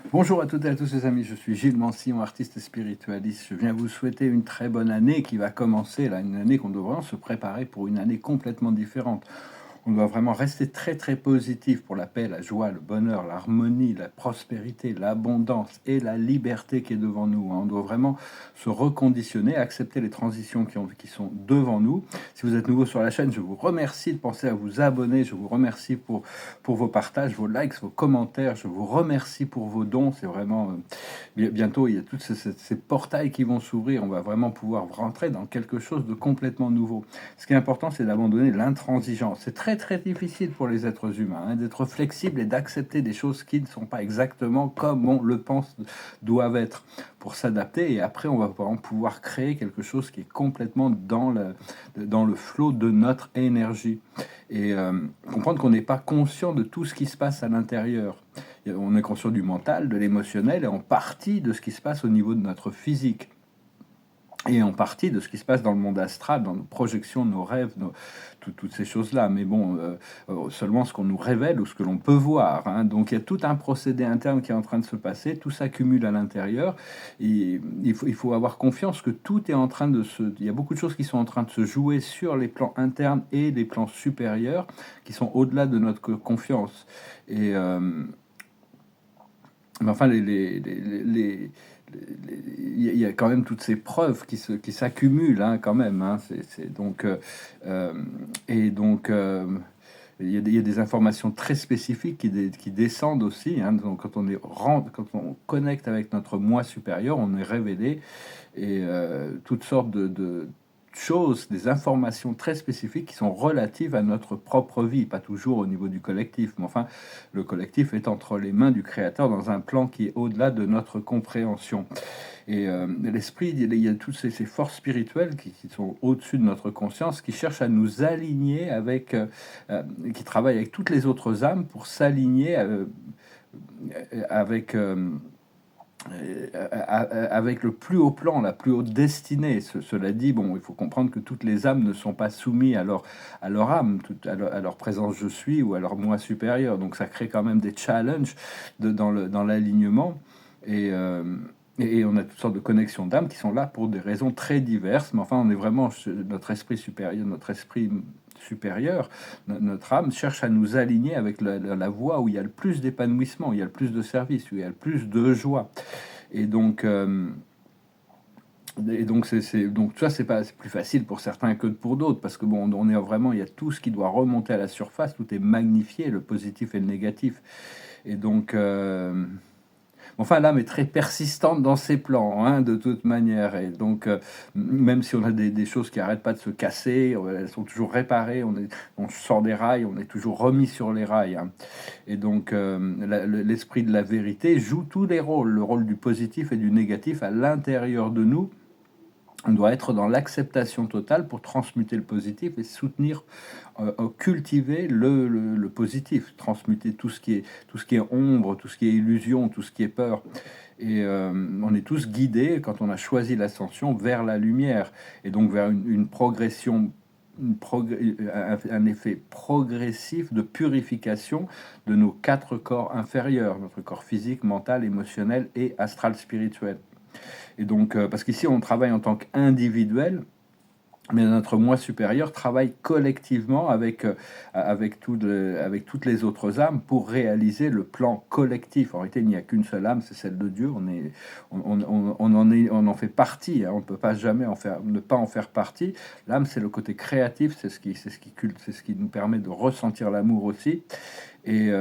Bonjour à toutes et à tous les amis, je suis Gilles Mancillon, artiste et spiritualiste. Je viens vous souhaiter une très bonne année qui va commencer, là, une année qu'on doit vraiment se préparer pour une année complètement différente. On doit vraiment rester très très positif pour la paix, la joie, le bonheur, l'harmonie, la prospérité, l'abondance et la liberté qui est devant nous. On doit vraiment se reconditionner, accepter les transitions qui sont devant nous. Si vous êtes nouveau sur la chaîne, je vous remercie de penser à vous abonner. Je vous remercie pour vos partages, vos likes, vos commentaires. Je vous remercie pour vos dons. C'est vraiment... bientôt, il y a tous ces portails qui vont s'ouvrir. On va vraiment pouvoir rentrer dans quelque chose de complètement nouveau. Ce qui est important, c'est d'abandonner l'intransigeance. C'est très très difficile pour les êtres humains d'être flexible et d'accepter des choses qui ne sont pas exactement comme on le pense doivent être pour s'adapter. Et après, on va pouvoir créer quelque chose qui est complètement dans le flot de notre énergie. Et comprendre qu'on n'est pas conscient de tout ce qui se passe à l'intérieur. On est conscient du mental, de l'émotionnel et en partie de ce qui se passe au niveau de notre physique et en partie de ce qui se passe dans le monde astral, dans nos projections, nos rêves, toutes ces choses-là. Mais bon, seulement ce qu'on nous révèle ou ce que l'on peut voir. Donc il y a tout un procédé interne qui est en train de se passer, tout s'accumule à l'intérieur. Et il faut avoir confiance que tout est en train de se... Il y a beaucoup de choses qui sont en train de se jouer sur les plans internes et les plans supérieurs, qui sont au-delà de notre confiance. Et... mais enfin, il y a quand même toutes ces preuves qui s'accumulent quand même. Donc, et donc, il y a des informations très spécifiques qui descendent aussi. Donc, quand on connecte avec notre moi supérieur, on est révélé et toutes sortes de choses, des informations très spécifiques qui sont relatives à notre propre vie, pas toujours au niveau du collectif, mais enfin, le collectif est entre les mains du Créateur dans un plan qui est au-delà de notre compréhension. Et l'esprit, il y a toutes ces forces spirituelles qui sont au-dessus de notre conscience, qui cherchent à nous aligner avec, qui travaillent avec toutes les autres âmes pour s'aligner avec... avec le plus haut plan, la plus haute destinée. Cela dit, bon, il faut comprendre que toutes les âmes ne sont pas soumises à leur âme, à leur présence je suis ou à leur moi supérieur. Donc ça crée quand même des challenges dans l'alignement. Et on a toutes sortes de connexions d'âmes qui sont là pour des raisons très diverses. Mais enfin, on est vraiment notre esprit supérieur, notre âme cherche à nous aligner avec la voie où il y a le plus d'épanouissement, où il y a le plus de service, où il y a le plus de joie. Et donc, donc ça, c'est plus facile pour certains que pour d'autres, parce que bon, on est vraiment, il y a tout ce qui doit remonter à la surface, tout est magnifié, le positif et le négatif. Et donc, enfin, l'âme est très persistante dans ses plans, de toute manière. Et donc, même si on a des choses qui n'arrêtent pas de se casser, elles sont toujours réparées, on sort des rails, on est toujours remis sur les rails. Et donc, l'esprit de la vérité joue tous les rôles, le rôle du positif et du négatif à l'intérieur de nous. On doit être dans l'acceptation totale pour transmuter le positif et soutenir, cultiver le positif, transmuter tout ce qui est ombre, tout ce qui est illusion, tout ce qui est peur. Et on est tous guidés, quand on a choisi l'ascension, vers la lumière et donc vers une progression, un effet progressif de purification de nos 4 corps inférieurs, notre corps physique, mental, émotionnel et astral spirituel. Et donc, parce qu'ici, on travaille en tant qu'individuel, mais notre moi supérieur travaille collectivement avec toutes les autres âmes pour réaliser le plan collectif. En réalité, il n'y a qu'une seule âme, c'est celle de Dieu. On en fait partie. On ne peut pas jamais ne pas en faire partie. L'âme, c'est le côté créatif, c'est ce qui nous permet de ressentir l'amour aussi. Et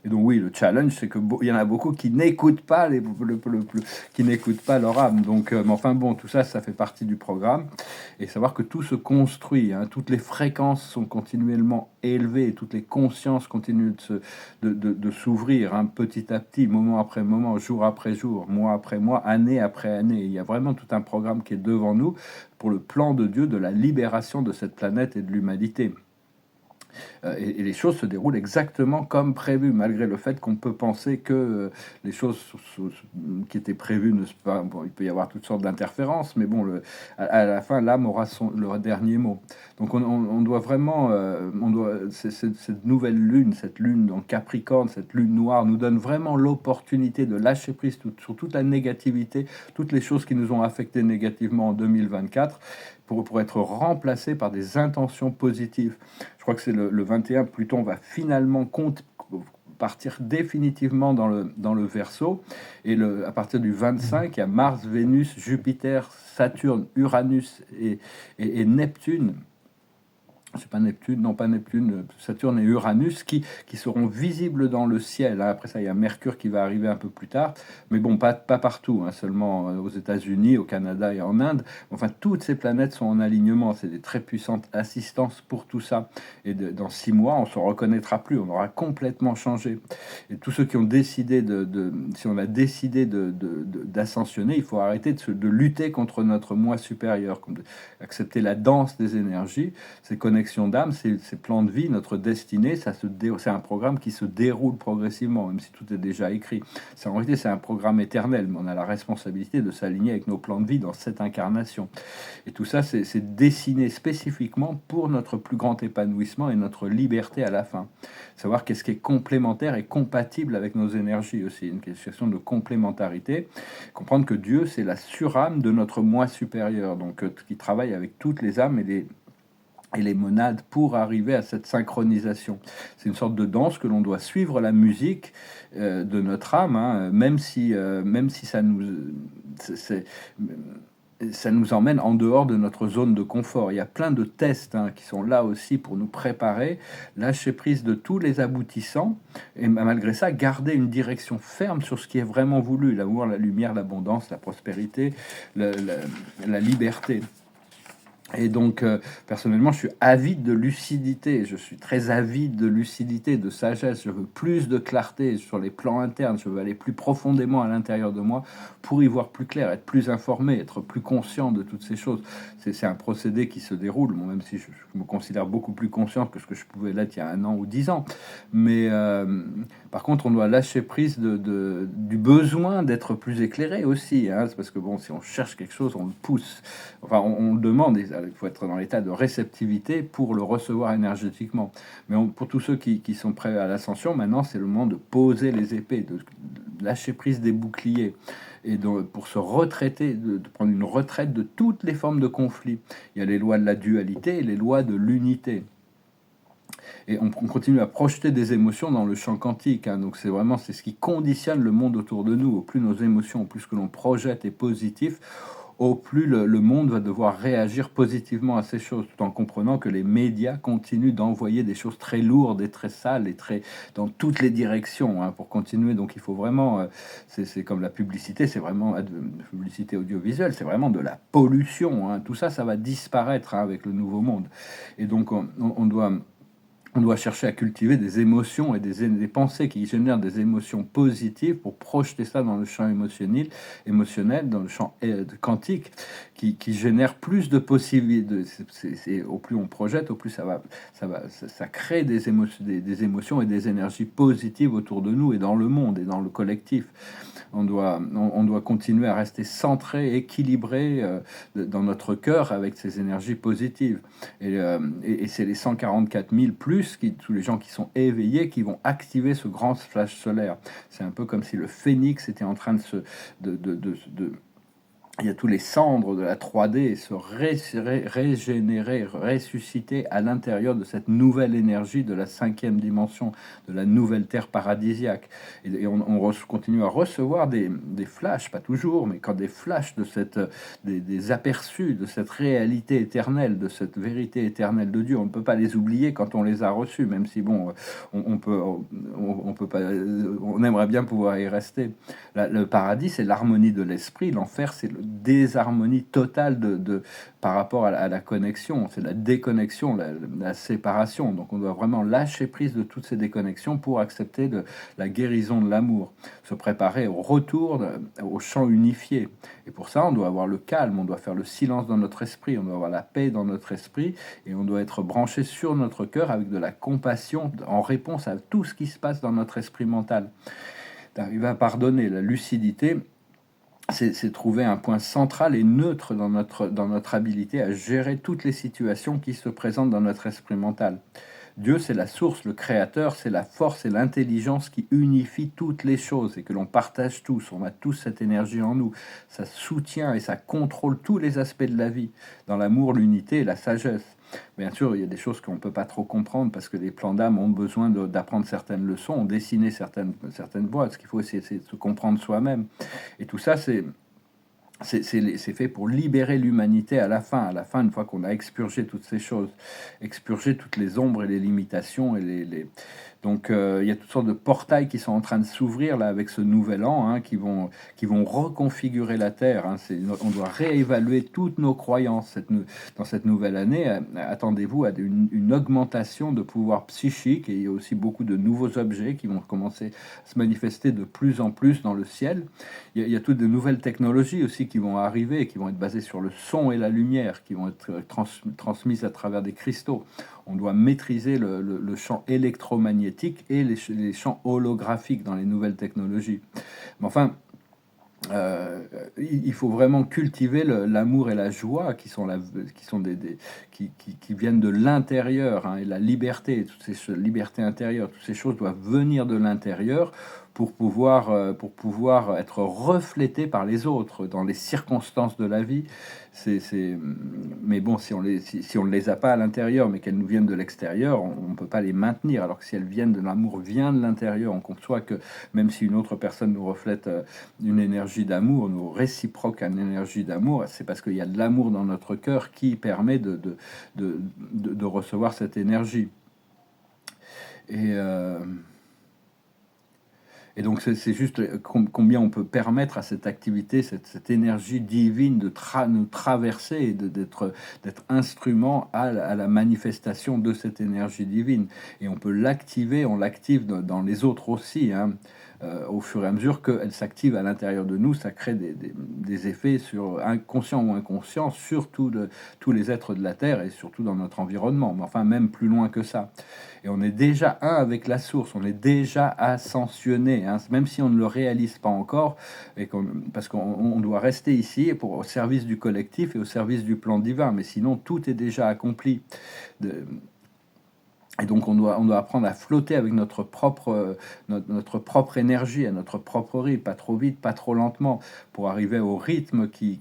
donc oui, le challenge, c'est qu'il y en a beaucoup qui n'écoutent pas qui n'écoutent pas leur âme. Donc, mais enfin bon, tout ça, ça fait partie du programme. Et savoir que tout se construit, toutes les fréquences sont continuellement élevées, et toutes les consciences continuent de s'ouvrir, petit à petit, moment après moment, jour après jour, mois après mois, année après année. Il y a vraiment tout un programme qui est devant nous pour le plan de Dieu de la libération de cette planète et de l'humanité. Et les choses se déroulent exactement comme prévu, malgré le fait qu'on peut penser que les choses qui étaient prévues ne sont pas... Bon, il peut y avoir toutes sortes d'interférences, mais bon, à la fin, l'âme aura le dernier mot. Donc on doit vraiment... cette nouvelle lune, cette lune en Capricorne, cette lune noire, nous donne vraiment l'opportunité de lâcher prise sur toute la négativité, toutes les choses qui nous ont affectés négativement en 2024, pour être remplacés par des intentions positives. Je crois que c'est le 21, Pluton va finalement partir définitivement dans le Verseau, et à partir du 25, il y a Mars, Vénus, Jupiter, Saturne, Uranus et Neptune. C'est pas Neptune, non pas Neptune, Saturne et Uranus qui seront visibles dans le ciel. Après ça, il y a Mercure qui va arriver un peu plus tard, mais bon, pas partout, hein, seulement aux États-Unis, au Canada et en Inde. Enfin, toutes ces planètes sont en alignement. C'est des très puissantes assistances pour tout ça. Et dans 6 mois, on se reconnaîtra plus, on aura complètement changé. Et tous ceux qui ont décidé si on a décidé d'ascensionner, il faut arrêter de lutter contre notre moi supérieur, accepter la danse des énergies, ces connexions d'âme, ces plans de vie, notre destinée, c'est un programme qui se déroule progressivement, même si tout est déjà écrit. En réalité, c'est un programme éternel, mais on a la responsabilité de s'aligner avec nos plans de vie dans cette incarnation. Et tout ça, c'est dessiné spécifiquement pour notre plus grand épanouissement et notre liberté à la fin. Savoir qu'est-ce qui est complémentaire et compatible avec nos énergies aussi, une question de complémentarité. Comprendre que Dieu, c'est la surâme de notre moi supérieur, donc qui travaille avec toutes les âmes et les monades pour arriver à cette synchronisation. C'est une sorte de danse que l'on doit suivre la musique de notre âme, hein, même si ça nous emmène en dehors de notre zone de confort. Il y a plein de tests, hein, qui sont là aussi pour nous préparer, lâcher prise de tous les aboutissants, et malgré ça, garder une direction ferme sur ce qui est vraiment voulu, l'amour, la lumière, l'abondance, la prospérité, la liberté. Et donc, personnellement, je suis avide de lucidité, je suis très avide de lucidité, de sagesse, je veux plus de clarté sur les plans internes, je veux aller plus profondément à l'intérieur de moi pour y voir plus clair, être plus informé, être plus conscient de toutes ces choses. C'est un procédé qui se déroule, bon, même si je me considère beaucoup plus conscient que ce que je pouvais l'être il y a 1 an ou 10 ans. Mais par contre, on doit lâcher prise du besoin d'être plus éclairé aussi, hein. C'est parce que bon, si on cherche quelque chose, on le pousse. Enfin, on le demande, il faut être dans l'état de réceptivité pour le recevoir énergétiquement. Mais pour tous ceux qui sont prêts à l'ascension, maintenant, c'est le moment de poser les épées, de lâcher prise des boucliers, et pour se retraiter, de prendre une retraite de toutes les formes de conflit. Il y a les lois de la dualité et les lois de l'unité. Et on continue à projeter des émotions dans le champ quantique, hein. Donc c'est ce qui conditionne le monde autour de nous. Au plus nos émotions, au plus ce que l'on projette est positif, au plus le monde va devoir réagir positivement à ces choses, tout en comprenant que les médias continuent d'envoyer des choses très lourdes et très sales et très dans toutes les directions, hein, pour continuer. Donc il faut vraiment, c'est comme la publicité, c'est vraiment la publicité audiovisuelle, c'est vraiment de la pollution, hein. Tout ça, ça va disparaître, hein, avec le nouveau monde. Et donc on doit chercher à cultiver des émotions et des pensées qui génèrent des émotions positives pour projeter ça dans le champ émotionnel, dans le champ quantique, qui génère plus de possibilités. Au plus on projette, au plus ça crée des émotions et des énergies positives autour de nous et dans le monde et dans le collectif. On doit continuer à rester centré, équilibré dans notre cœur avec ces énergies positives. Et c'est les 144 000 plus, tous les gens qui sont éveillés, qui vont activer ce grand flash solaire. C'est un peu comme si le phénix était en train il y a tous les cendres de la 3D se régénérer, ressusciter à l'intérieur de cette nouvelle énergie de la 5e dimension, de la nouvelle terre paradisiaque. Et on continue à recevoir des flashs, pas toujours, mais quand des flashs des aperçus de cette réalité éternelle, de cette vérité éternelle de Dieu. On ne peut pas les oublier quand on les a reçus, même si bon, on peut pas, on aimerait bien pouvoir y rester. Le paradis, c'est l'harmonie de l'esprit, l'enfer, c'est désharmonie totale par rapport à la connexion. C'est la déconnexion, la séparation. Donc on doit vraiment lâcher prise de toutes ces déconnexions pour accepter la guérison de l'amour, se préparer au retour au champ unifié. Et pour ça, on doit avoir le calme, on doit faire le silence dans notre esprit, on doit avoir la paix dans notre esprit, et on doit être branché sur notre cœur avec de la compassion en réponse à tout ce qui se passe dans notre esprit mental. D'arriver à pardonner, la lucidité, c'est trouver un point central et neutre dans notre habilité à gérer toutes les situations qui se présentent dans notre esprit mental. Dieu, c'est la source, le créateur, c'est la force et l'intelligence qui unifie toutes les choses et que l'on partage tous. On a tous cette énergie en nous. Ça soutient et ça contrôle tous les aspects de la vie, dans l'amour, l'unité et la sagesse. Bien sûr, il y a des choses qu'on ne peut pas trop comprendre parce que les plans d'âme ont besoin d'apprendre certaines leçons, ont dessiné certaines voies. Ce qu'il faut essayer, c'est de se comprendre soi-même. Et tout ça, c'est fait pour libérer l'humanité à la fin, une fois qu'on a expurgé toutes ces choses, expurgé toutes les ombres et les limitations et donc il y a toutes sortes de portails qui sont en train de s'ouvrir là avec ce nouvel an, hein, qui vont reconfigurer la Terre. Hein. On doit réévaluer toutes nos croyances dans cette nouvelle année. Attendez-vous à une augmentation de pouvoir psychique, et il y a aussi beaucoup de nouveaux objets qui vont commencer à se manifester de plus en plus dans le ciel. Il y a toutes de nouvelles technologies aussi qui vont arriver, qui vont être basées sur le son et la lumière, qui vont être transmises à travers des cristaux. On doit maîtriser le champ électromagnétique et les champs holographiques dans les nouvelles technologies. Mais enfin, il faut vraiment cultiver l'amour et la joie qui viennent de l'intérieur, hein, et la liberté, toutes ces libertés intérieures, toutes ces choses doivent venir de l'intérieur pour pouvoir être reflétées par les autres dans les circonstances de la vie. Mais bon, si on ne les a pas à l'intérieur, mais qu'elles nous viennent de l'extérieur, on ne peut pas les maintenir. Alors que si elles viennent de l'amour, vient de l'intérieur, on conçoit que même si une autre personne nous reflète une énergie d'amour, nous réciproque une énergie d'amour, c'est parce qu'il y a de l'amour dans notre cœur qui permet de recevoir cette énergie. Et donc c'est juste combien on peut permettre à cette activité, cette énergie divine de nous traverser et d'être instrument à la manifestation de cette énergie divine. Et on peut l'activer, on l'active dans les autres aussi, hein. Au fur et à mesure qu'elle s'active à l'intérieur de nous, ça crée des effets sur inconscient ou inconscient sur tous les êtres de la Terre et surtout dans notre environnement, mais enfin même plus loin que ça. Et on est déjà un avec la source, on est déjà ascensionné, hein, même si on ne le réalise pas encore, parce qu'on doit rester ici au service du collectif et au service du plan divin, mais sinon tout est déjà accompli. Et donc on doit apprendre à flotter avec notre propre énergie, à notre propre rythme, pas trop vite, pas trop lentement, pour arriver au rythme qui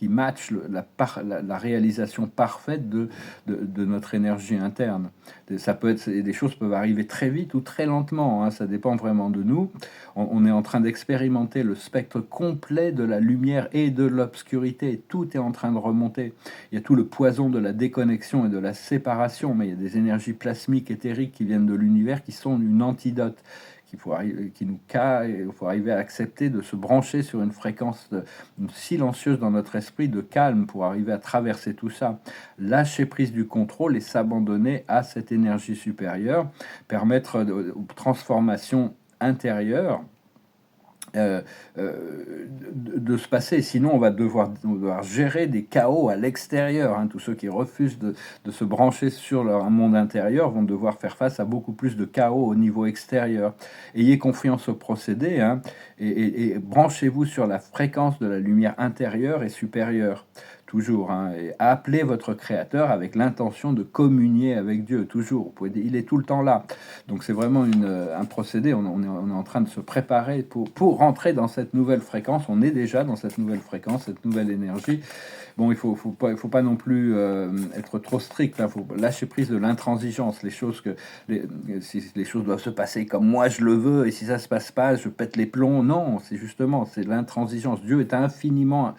matche la réalisation parfaite de notre énergie interne. Des choses peuvent arriver très vite ou très lentement, hein, ça dépend vraiment de nous. On est en train d'expérimenter le spectre complet de la lumière et de l'obscurité. Tout est en train de remonter. Il y a tout le poison de la déconnexion et de la séparation, mais il y a des énergies plasmiques, éthériques qui viennent de l'univers, qui sont une antidote, il faut arriver à accepter de se brancher sur une fréquence silencieuse dans notre esprit, de calme, pour arriver à traverser tout ça, lâcher prise du contrôle et s'abandonner à cette énergie supérieure, permettre de transformation intérieure de se passer. Sinon on va devoir gérer des chaos à l'extérieur, hein. Tous ceux qui refusent de se brancher sur leur monde intérieur vont devoir faire face à beaucoup plus de chaos au niveau extérieur. Ayez confiance au procédé, hein, et branchez-vous sur la fréquence de la lumière intérieure et supérieure. Toujours, hein, et appelez votre créateur avec l'intention de communier avec Dieu, toujours. Il est tout le temps là. Donc c'est vraiment un procédé. On est en train de se préparer pour rentrer dans cette nouvelle fréquence. On est déjà dans cette nouvelle fréquence, cette nouvelle énergie. Bon, il faut pas non plus être trop strict. Il faut lâcher prise de l'intransigeance. Si les choses doivent se passer comme moi je le veux, et si ça se passe pas, je pète les plombs. Non, c'est l'intransigeance. Dieu est infiniment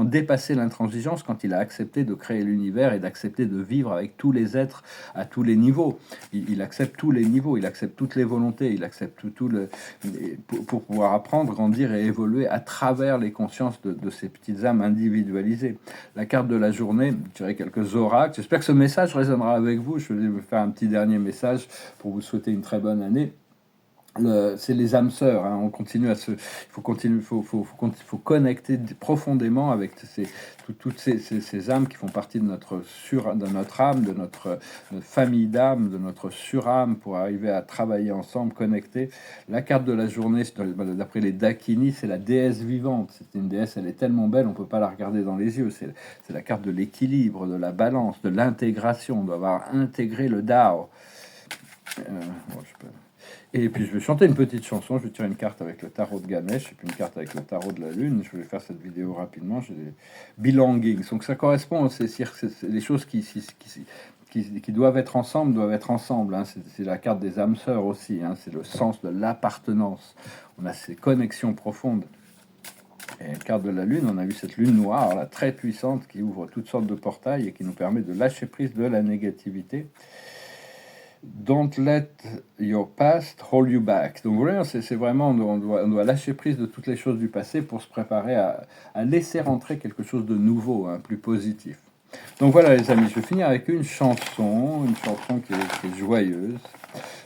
dépassé l'intransigeance quand il a accepté de créer l'univers et d'accepter de vivre avec tous les êtres à tous les niveaux. Il accepte tous les niveaux, il accepte toutes les volontés, il accepte pour pouvoir apprendre, grandir et évoluer à travers les consciences de ces petites âmes individualisées. La carte de la journée, je dirais quelques oracles. J'espère que ce message résonnera avec vous. Je vais vous faire un petit dernier message pour vous souhaiter une très bonne année. C'est les âmes sœurs, hein. On continue il faut continuer, faut connecter profondément avec toutes ces âmes qui font partie de notre âme, de notre famille d'âmes, de notre surâme, pour arriver à travailler ensemble, connecter. La carte de la journée, d'après les Dakini, c'est la déesse vivante. C'est une déesse, elle est tellement belle, on peut pas la regarder dans les yeux. C'est la carte de l'équilibre, de la balance, de l'intégration. On doit avoir intégré le Dao. Et puis je vais chanter une petite chanson, je vais tirer une carte avec le tarot de Ganesh et puis une carte avec le tarot de la lune. Je vais faire cette vidéo rapidement. J'ai des belongings, donc ça correspond, c'est les choses qui doivent être ensemble, hein. C'est la carte des âmes sœurs aussi, hein. C'est le sens de l'appartenance. On a ces connexions profondes. Et la carte de la lune, on a vu cette lune noire là, très puissante, qui ouvre toutes sortes de portails et qui nous permet de lâcher prise de la négativité. Don't let your past hold you back. Donc voilà, c'est vraiment, on doit lâcher prise de toutes les choses du passé pour se préparer à laisser rentrer quelque chose de nouveau, hein, plus positif. Donc voilà les amis, je vais finir avec une chanson qui est joyeuse.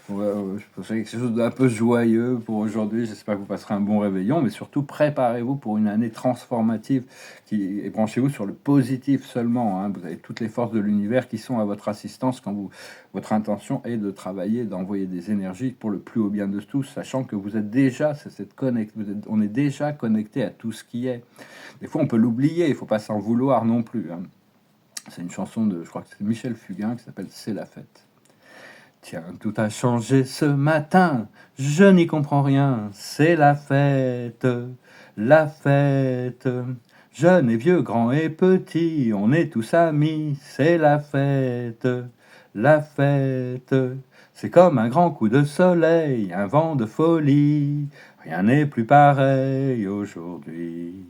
Je pensais quelque chose d'un peu joyeux pour aujourd'hui. J'espère que vous passerez un bon réveillon, mais surtout préparez-vous pour une année transformative et branchez-vous sur le positif seulement, hein. Vous avez toutes les forces de l'univers qui sont à votre assistance quand votre intention est de travailler, d'envoyer des énergies pour le plus haut bien de tous, sachant que vous êtes déjà, on est déjà connecté à tout ce qui est. Des fois, on peut l'oublier, il ne faut pas s'en vouloir non plus, hein. C'est une chanson je crois que c'est Michel Fugain qui s'appelle C'est la fête. Tiens, tout a changé ce matin, je n'y comprends rien, c'est la fête, la fête. Jeunes et vieux, grands et petits, on est tous amis, c'est la fête, la fête. C'est comme un grand coup de soleil, un vent de folie, rien n'est plus pareil aujourd'hui.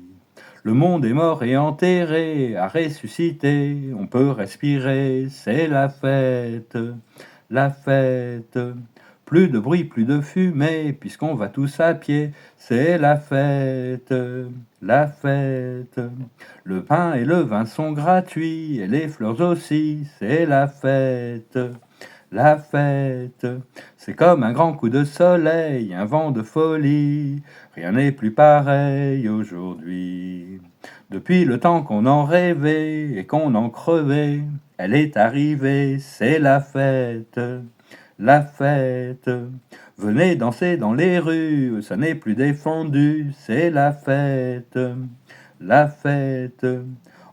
Le monde est mort et enterré, a ressuscité, on peut respirer, c'est la fête. La fête, plus de bruit, plus de fumée, puisqu'on va tous à pied, c'est la fête, la fête. Le pain et le vin sont gratuits, et les fleurs aussi, c'est la fête, la fête. C'est comme un grand coup de soleil, un vent de folie, rien n'est plus pareil aujourd'hui. Depuis le temps qu'on en rêvait et qu'on en crevait, elle est arrivée, c'est la fête, la fête. Venez danser dans les rues, ça n'est plus défendu, c'est la fête, la fête.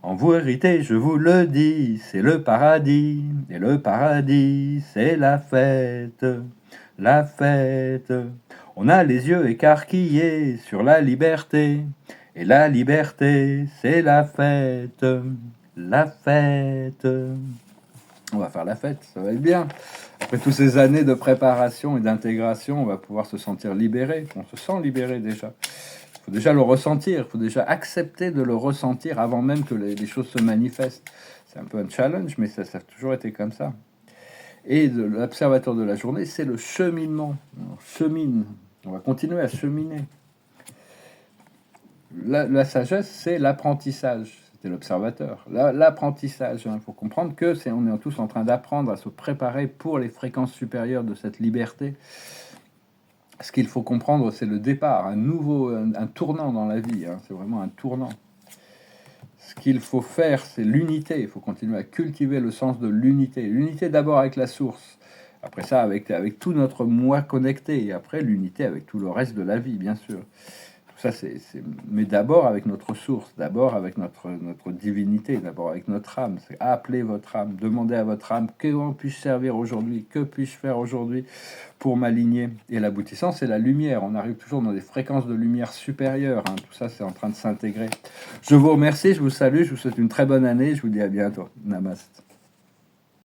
En vérité, je vous le dis, c'est le paradis, et le paradis, c'est la fête, la fête. On a les yeux écarquillés sur la liberté, et la liberté, c'est la fête, la fête. On va faire la fête, ça va être bien. Après toutes ces années de préparation et d'intégration, on va pouvoir se sentir libéré. On se sent libéré déjà. Il faut déjà le ressentir, il faut déjà accepter de le ressentir avant même que les choses se manifestent. C'est un peu un challenge, mais ça a toujours été comme ça. Et l'observateur de la journée, c'est le cheminement. On chemine, on va continuer à cheminer. La sagesse, c'est l'apprentissage. C'était l'observateur. L'apprentissage, il faut comprendre que on est tous en train d'apprendre à se préparer pour les fréquences supérieures de cette liberté. Ce qu'il faut comprendre, c'est le départ, un tournant dans la vie, hein. C'est vraiment un tournant. Ce qu'il faut faire, c'est l'unité. Il faut continuer à cultiver le sens de l'unité. L'unité d'abord avec la source. Après ça, avec tout notre moi connecté. Et après, l'unité avec tout le reste de la vie, bien sûr. Ça, mais d'abord avec notre source, d'abord avec notre divinité, d'abord avec notre âme. C'est appeler votre âme, demander à votre âme comment puis-je servir aujourd'hui, que puis-je faire aujourd'hui pour m'aligner. Et l'aboutissant, c'est la lumière. On arrive toujours dans des fréquences de lumière supérieures, hein. Tout ça, c'est en train de s'intégrer. Je vous remercie, je vous salue, je vous souhaite une très bonne année. Je vous dis à bientôt. Namaste.